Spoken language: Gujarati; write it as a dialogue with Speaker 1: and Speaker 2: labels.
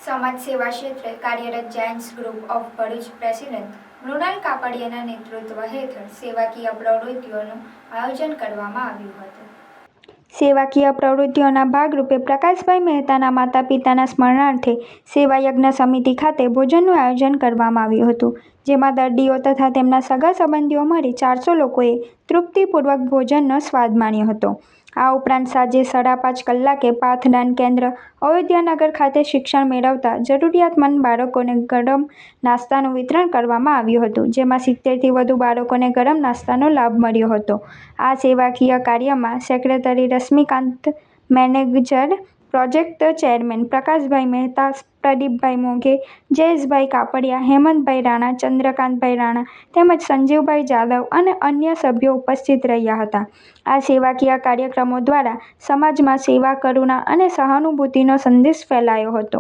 Speaker 1: સમાજ સેવા ક્ષેત્રે કાર્યરત Giants group of Bharuch president Mrinal કાપડિયાના નેતૃત્વ હેઠળ સેવાકીય પ્રવૃત્તિઓનું આયોજન કરવામાં આવ્યું હતું. સેવાકીય પ્રવૃત્તિઓના ભાગરૂપે પ્રકાશભાઈ મહેતાના માતા પિતાના સ્મરણાર્થે સેવા યજ્ઞ સમિતિ ખાતે ભોજનનું આયોજન કરવામાં આવ્યું હતું, જેમાં દર્દીઓ તથા તેમના સગા સંબંધીઓ મળી 400 લોકોએ તૃપ્તિપૂર્વક ભોજનનો સ્વાદ માણ્યો હતો. આ ઉપરાંત સાંજે 5:30 કલાકે પાથદાન કેન્દ્ર અયોધ્યાનગર ખાતે શિક્ષણ મેળવતા જરૂરિયાતમંદ બાળકોને ગરમ નાસ્તાનું વિતરણ કરવામાં આવ્યું હતું, જેમાં 70થી વધુ બાળકોને ગરમ નાસ્તાનો લાભ મળ્યો હતો. આ સેવાકીય કાર્યમાં secretary Rashmikant, manager project chairman Prakashbhai Mehta, Pradeepbhai Moghe, Jayeshbhai Kapadia, Hemantbhai Rana, Chandrakantbhai Rana તેમજ સંજીવભાઈ જાદવ અને અન્ય સભ્યો ઉપસ્થિત રહ્યા હતા. આ સેવાકીય કાર્યક્રમો દ્વારા સમાજમાં સેવા, કરુણા અને સહાનુભૂતિનો સંદેશ ફેલાયો હતો.